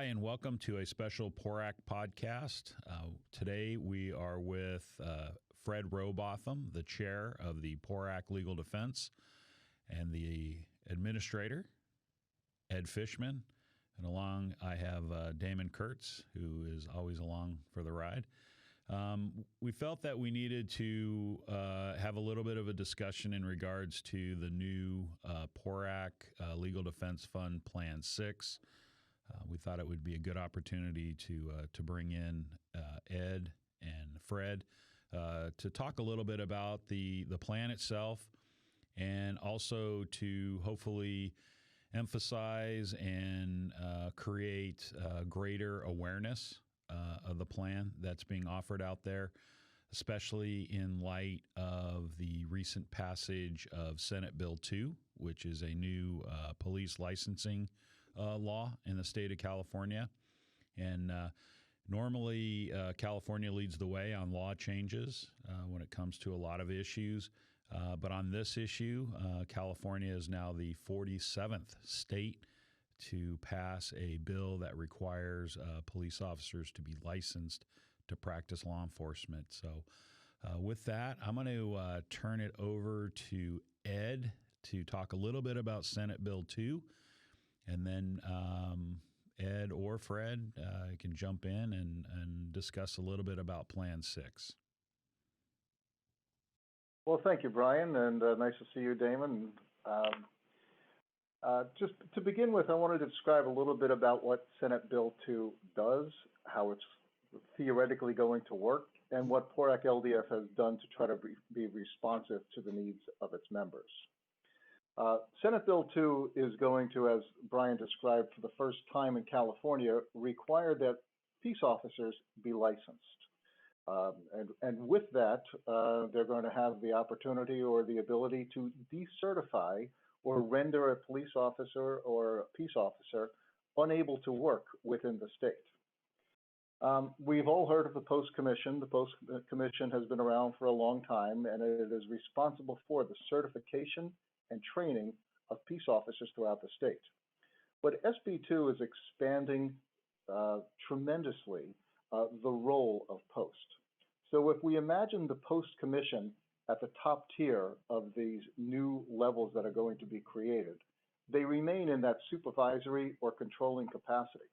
and welcome to a special PORAC podcast. Today we are with Fred Rowbotham, the chair of the PORAC Legal Defense, and the administrator, Ed Fishman. And along I have Damon Kurtz, who is always along for the ride. We felt that we needed to have a little bit of a discussion in regards to the new PORAC Legal Defense Fund Plan VI. We thought it would be a good opportunity to bring in Ed and Fred to talk a little bit about the plan itself, and also to hopefully emphasize and create greater awareness of the plan that's being offered out there, especially in light of the recent passage of Senate Bill 2, which is a new police licensing law in the state of California. And normally California leads the way on law changes when it comes to a lot of issues. But on this issue, California is now the 47th state to pass a bill that requires police officers to be licensed to practice law enforcement. So with that, I'm going to turn it over to Ed to talk a little bit about Senate Bill 2. And then Ed or Fred can jump in and discuss a little bit about Plan 6. Well, thank you, Brian, and nice to see you, Damon. Just to begin with, I wanted to describe a little bit about what Senate Bill 2 does, how it's theoretically going to work, and what PORAC LDF has done to try to be responsive to the needs of its members. Senate Bill 2 is going to, as Brian described, for the first time in California, require that peace officers be licensed. And with that, they're going to have the opportunity or the ability to decertify or render a police officer or a peace officer unable to work within the state. We've all heard of the Post Commission. The Post Commission has been around for a long time, and it is responsible for the certification and training of peace officers throughout the state. But SB 2 is expanding tremendously the role of Post. So if we imagine the Post Commission at the top tier of these new levels that are going to be created, they remain in that supervisory or controlling capacity.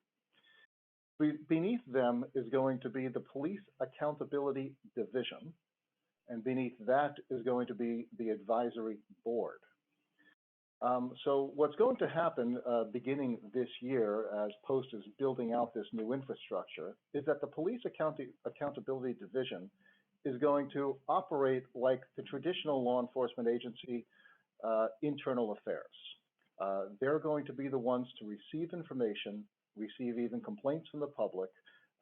Beneath them is going to be the Police Accountability Division, and beneath that is going to be the Advisory Board. So what's going to happen beginning this year as Post is building out this new infrastructure is that the Police Accountability Division is going to operate like the traditional law enforcement agency internal affairs. They're going to be the ones to receive information, receive even complaints from the public,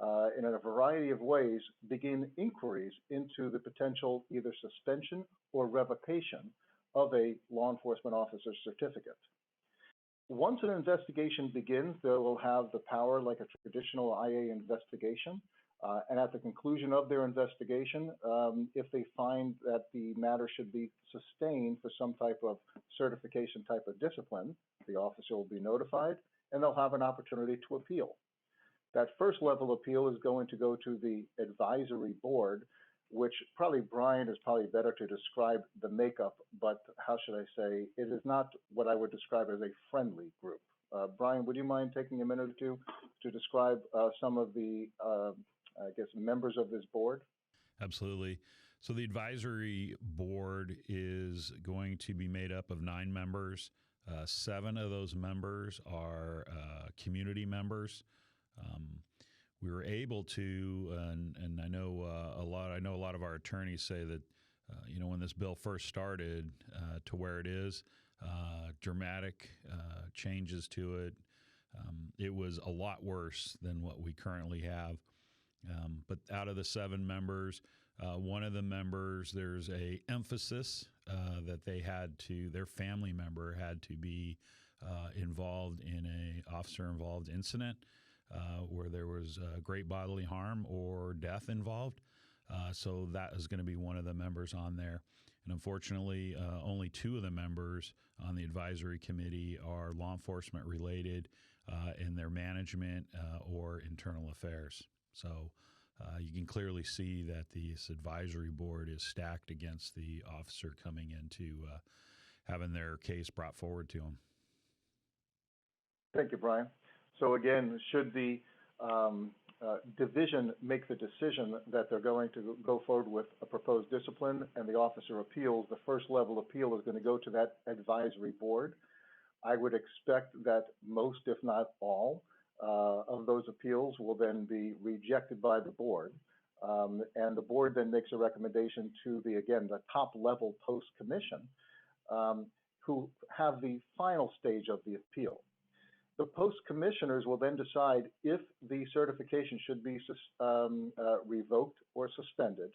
and in a variety of ways begin inquiries into the potential either suspension or revocation of a law enforcement officer's certificate. Once an investigation begins, they will have the power like a traditional IA investigation. And at the conclusion of their investigation, if they find that the matter should be sustained for some type of certification type of discipline, the officer will be notified and they'll have an opportunity to appeal. That first level appeal is going to go to the advisory board, which probably Brian is probably better to describe the makeup, but how should I say, it is not what I would describe as a friendly group. Brian, would you mind taking a minute or two to describe some of the, I guess, members of this board? Absolutely. So the advisory board is going to be made up of 9 members. 7 of those members are community members. We were able to, and I know a lot of our attorneys say that, when this bill first started to where it is, dramatic changes to it. It was a lot worse than what we currently have. But out of the 7 members, one of the members, there's a emphasis that their family member had to be involved in a officer-involved incident where there was great bodily harm or death involved. So that is going to be one of the members on there. And unfortunately, only 2 of the members on the advisory committee are law enforcement related. in their management or internal affairs. So you can clearly see that this advisory board is stacked against the officer coming into having their case brought forward to them. Thank you, Brian. So again, should the division make the decision that they're going to go forward with a proposed discipline and the officer appeals, the first level appeal is going to go to that advisory board. I would expect that most, if not all, of those appeals will then be rejected by the board. And the board then makes a recommendation to the top level post-commission, who have the final stage of the appeal. The post-commissioners will then decide if the certification should be revoked or suspended.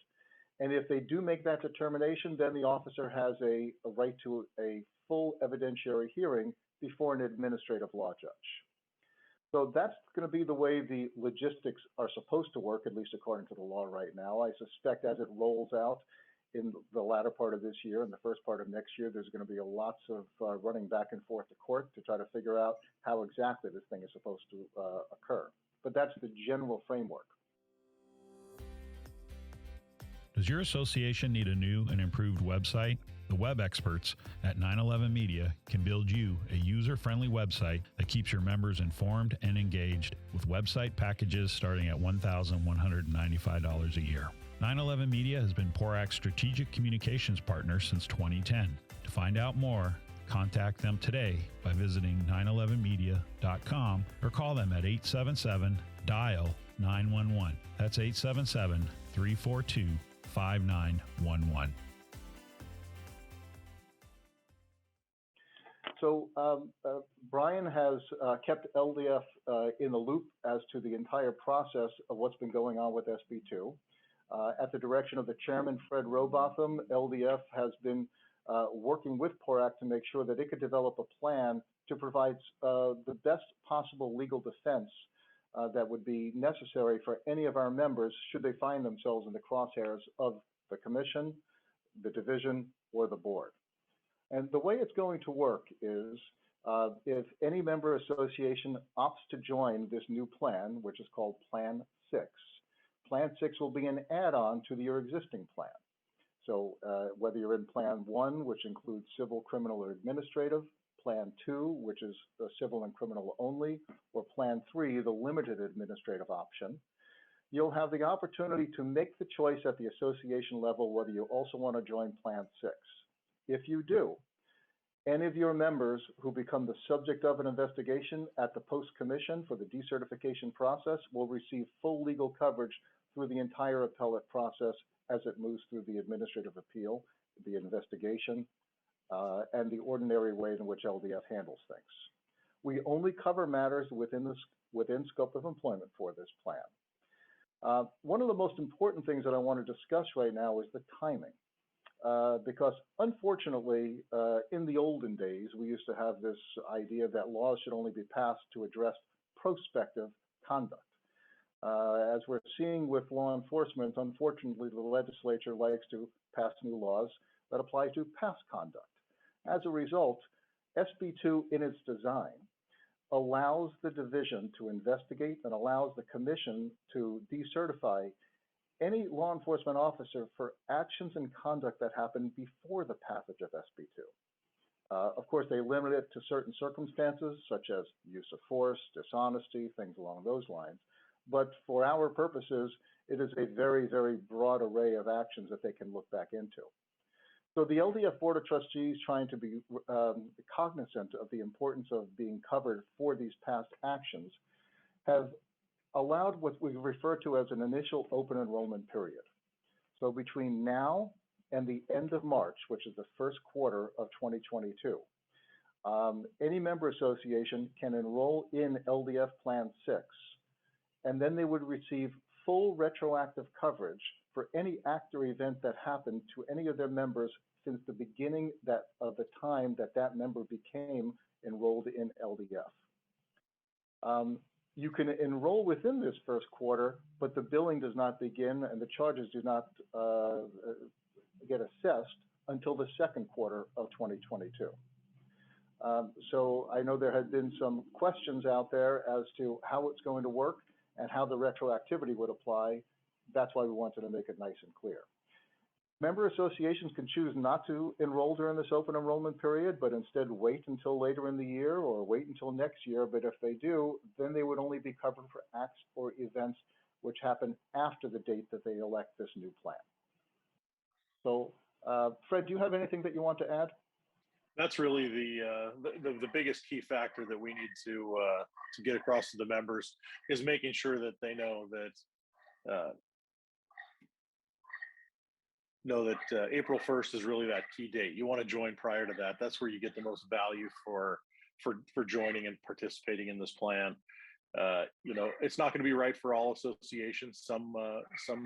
And if they do make that determination, then the officer has a right to a full evidentiary hearing before an administrative law judge. So that's going to be the way the logistics are supposed to work, at least according to the law right now. I suspect as it rolls out in the latter part of this year and the first part of next year, there's going to be lots of running back and forth to court to try to figure out how exactly this thing is supposed to occur. But that's the general framework. Does your association need a new and improved website? The web experts at 911 Media can build you a user-friendly website that keeps your members informed and engaged with website packages starting at $1,195 a year. 911 Media has been PORAC's strategic communications partner since 2010. To find out more, contact them today by visiting 911media.com or call them at 877-DIAL-911. That's 877-342-5911. So Brian has kept LDF in the loop as to the entire process of what's been going on with SB2. At the direction of the chairman, Fred Rowbotham, LDF has been working with PORAC to make sure that it could develop a plan to provide the best possible legal defense that would be necessary for any of our members should they find themselves in the crosshairs of the commission, the division, or the board. And the way it's going to work is if any member association opts to join this new plan, which is called Plan 6, Plan 6 will be an add-on to your existing plan. So whether you're in Plan 1, which includes civil, criminal, or administrative, Plan 2, which is civil and criminal only, or Plan 3, the limited administrative option, you'll have the opportunity to make the choice at the association level whether you also want to join Plan 6. If you do, any of your members who become the subject of an investigation at the post-commission for the decertification process will receive full legal coverage through the entire appellate process as it moves through the administrative appeal, the investigation, and the ordinary ways in which LDF handles things. We only cover matters within scope of employment for this plan. One of the most important things that I want to discuss right now is the timing. Because unfortunately, in the olden days, we used to have this idea that laws should only be passed to address prospective conduct. As we're seeing with law enforcement, unfortunately, the legislature likes to pass new laws that apply to past conduct. As a result, SB2 in its design allows the division to investigate and allows the commission to decertify any law enforcement officer for actions and conduct that happened before the passage of SB2. Of course, they limit it to certain circumstances, such as use of force, dishonesty, things along those lines. But for our purposes, it is a very, very broad array of actions that they can look back into. So the LDF Board of Trustees, trying to be cognizant of the importance of being covered for these past actions, have allowed what we refer to as an initial open enrollment period. So between now and the end of March, which is the first quarter of 2022, any member association can enroll in LDF Plan 6, and then they would receive full retroactive coverage for any act or event that happened to any of their members since the beginning of the time that that member became enrolled in LDF. You can enroll within this first quarter, but the billing does not begin and the charges do not get assessed until the second quarter of 2022. So I know there had been some questions out there as to how it's going to work and how the retroactivity would apply. That's why we wanted to make it nice and clear. Member associations can choose not to enroll during this open enrollment period, but instead wait until later in the year or wait until next year. But if they do, then they would only be covered for acts or events which happen after the date that they elect this new plan. So, Fred, do you have anything that you want to add? That's really the biggest key factor that we need to get across to the members is making sure that they know that April 1st is really that key date. You want to join prior to that. That's where you get the most value for joining and participating in this plan. It's not going to be right for all associations. Some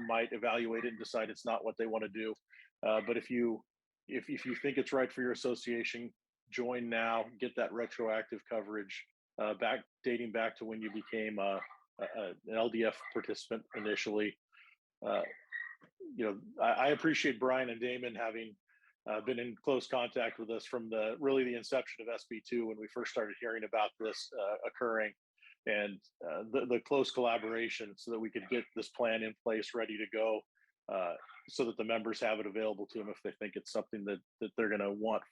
might evaluate it and decide it's not what they want to do. But if you think it's right for your association, join now, get that retroactive coverage dating back to when you became an LDF participant initially. I appreciate Brian and Damon having been in close contact with us from the inception of SB2 when we first started hearing about this occurring, and the close collaboration so that we could get this plan in place, ready to go, so that the members have it available to them if they think it's something that they're going to want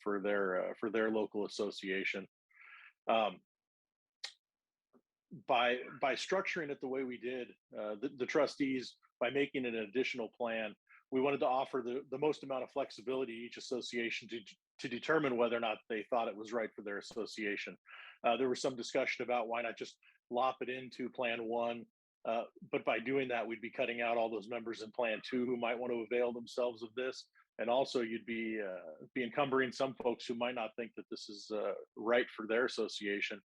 for their local association. By structuring it the way we did, the trustees, by making an additional plan, we wanted to offer the most amount of flexibility to each association to determine whether or not they thought it was right for their association. There was some discussion about why not just lop it into Plan 1, but by doing that, we'd be cutting out all those members in Plan 2 who might want to avail themselves of this. And also you'd be encumbering some folks who might not think that this is right for their association,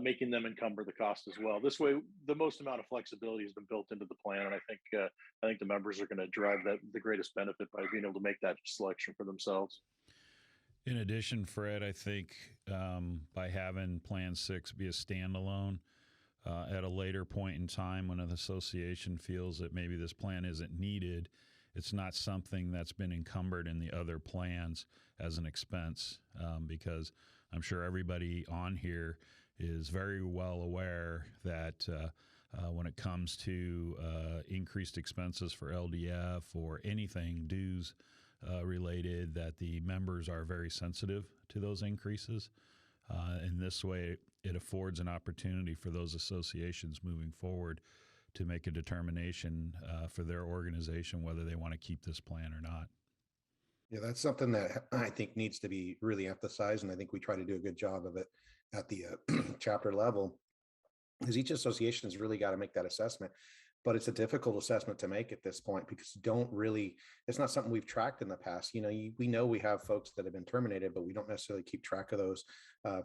making them encumber the cost as well. This way, the most amount of flexibility has been built into the plan, and I think the members are going to derive the greatest benefit by being able to make that selection for themselves. In addition, Fred, I think by having Plan 6 be a standalone at a later point in time when an association feels that maybe this plan isn't needed, it's not something that's been encumbered in the other plans as an expense, because I'm sure everybody on here is very well aware that when it comes to increased expenses for LDF or anything dues related, that the members are very sensitive to those increases. In this way, it affords an opportunity for those associations moving forward to make a determination for their organization whether they want to keep this plan or not. Yeah, that's something that I think needs to be really emphasized, and I think we try to do a good job of it at the chapter level, because each association has really got to make that assessment. But it's a difficult assessment to make at this point because it's not something we've tracked in the past. We know we have folks that have been terminated, but we don't necessarily keep track of those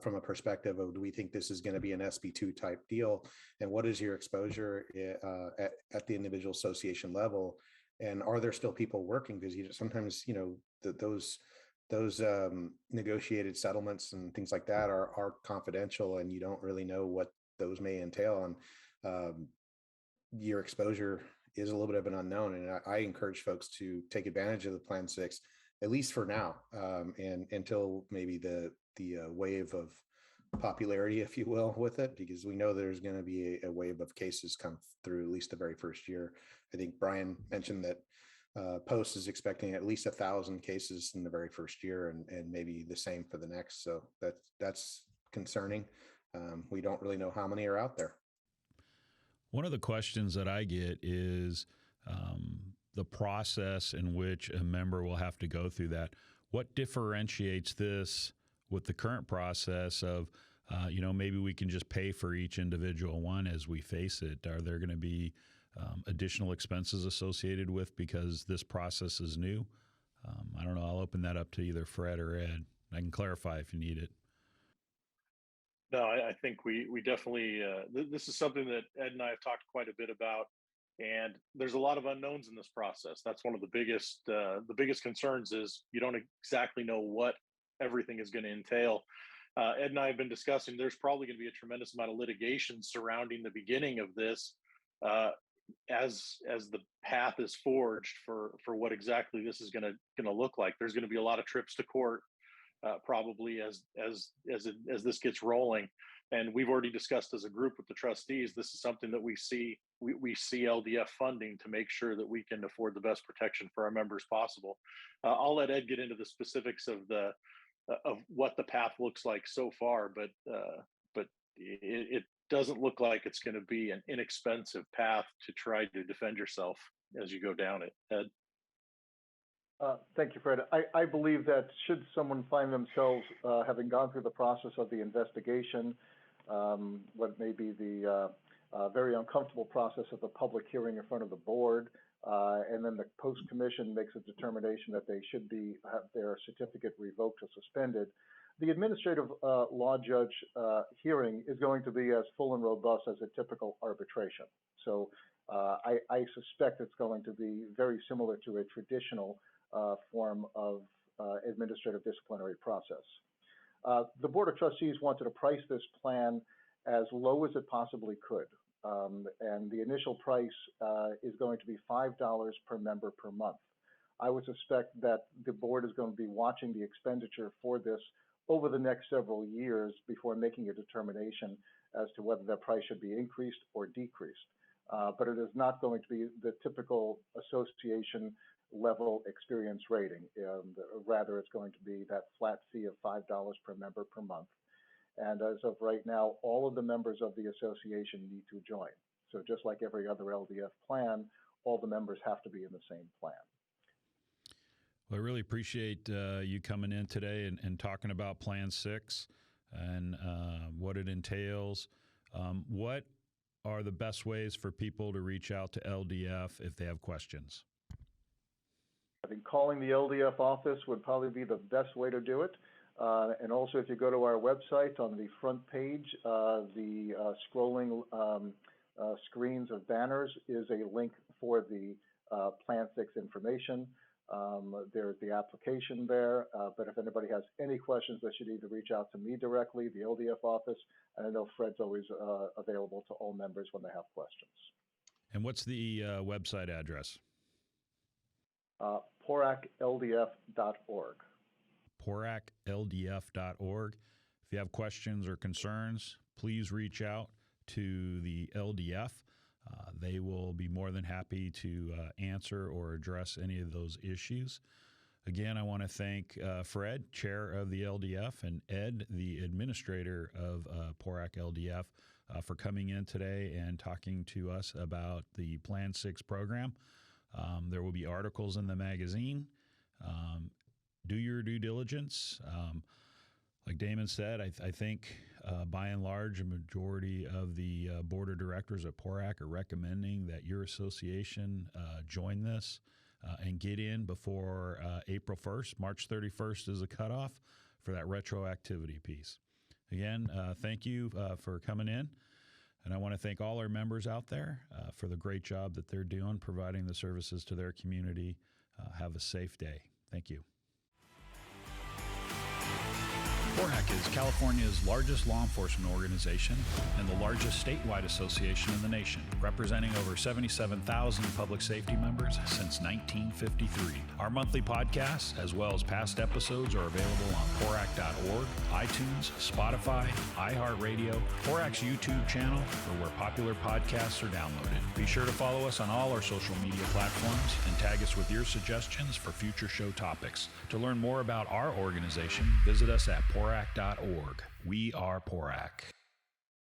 from a perspective of, do we think this is going to be an SB2 type deal? And what is your exposure at the individual association level? And are there still people working? Because sometimes, those negotiated settlements and things like that are confidential, and you don't really know what those may entail. And your exposure is a little bit of an unknown. And I encourage folks to take advantage of the Plan 6, at least for now, and until maybe the wave of popularity, if you will, with it, because we know there's going to be a wave of cases come through at least the very first year. I think Brian mentioned that Post is expecting at least 1,000 cases in the very first year, and maybe the same for the next. So that's concerning. We don't really know how many are out there. One of the questions that I get is the process in which a member will have to go through that. What differentiates this with the current process of, maybe we can just pay for each individual one as we face it? Are there going to be additional expenses associated with because this process is new? I don't know. I'll open that up to either Fred or Ed. I can clarify if you need it. No, I think we definitely, this is something that Ed and I have talked quite a bit about, and there's a lot of unknowns in this process. That's one of the biggest concerns is you don't exactly know what everything is going to entail. Ed and I have been discussing, there's probably going to be a tremendous amount of litigation surrounding the beginning of this as the path is forged for what exactly this is going to look like. There's going to be a lot of trips to court probably as this gets rolling. And we've already discussed as a group with the trustees, this is something that we see LDF funding to make sure that we can afford the best protection for our members possible. I'll let Ed get into the specifics of what the path looks like so far, but it doesn't look like it's going to be an inexpensive path to try to defend yourself as you go down it. Ed? Thank you, Fred. I believe that should someone find themselves having gone through the process of the investigation, what may be the very uncomfortable process of the public hearing in front of the board, and then the post-commission makes a determination that they should have their certificate revoked or suspended, the administrative law judge hearing is going to be as full and robust as a typical arbitration. So I suspect it's going to be very similar to a traditional form of administrative disciplinary process. The Board of Trustees wanted to price this plan as low as it possibly could. And the initial price is going to be $5 per member per month. I would suspect that the board is going to be watching the expenditure for this over the next several years before making a determination as to whether that price should be increased or decreased. But it is not going to be the typical association level experience rating. Rather, it's going to be that flat fee of $5 per member per month. And as of right now, all of the members of the association need to join. So just like every other LDF plan, all the members have to be in the same plan. Well, I really appreciate you coming in today and talking about Plan 6 and what it entails. What are the best ways for people to reach out to LDF if they have questions? I think calling the LDF office would probably be the best way to do it. And also, if you go to our website, on the front page, the scrolling screens of banners is a link for the Plan 6 information. There's the application there, but if anybody has any questions, they should either reach out to me directly, the LDF office, and I know Fred's always available to all members when they have questions. And what's the website address? PORACLDF.org. PORACLDF.org. If you have questions or concerns, please reach out to the LDF. They will be more than happy to answer or address any of those issues. Again, I want to thank Fred, chair of the LDF, and Ed, the administrator of PORAC LDF, for coming in today and talking to us about the Plan 6 program. There will be articles in the magazine. Do your due diligence. Like Damon said, I think by and large, a majority of the board of directors at PORAC are recommending that your association join this and get in before April 1st. March 31st is the cutoff for that retroactivity piece. Again, thank you for coming in. And I want to thank all our members out there for the great job that they're doing, providing the services to their community. Have a safe day. Thank you. PORAC is California's largest law enforcement organization and the largest statewide association in the nation, representing over 77,000 public safety members since 1953. Our monthly podcasts, as well as past episodes, are available on PORAC.org, iTunes, Spotify, iHeartRadio, PORAC's YouTube channel, or where popular podcasts are downloaded. Be sure to follow us on all our social media platforms and tag us with your suggestions for future show topics. To learn more about our organization, visit us at PORAC.org. We are PORAC.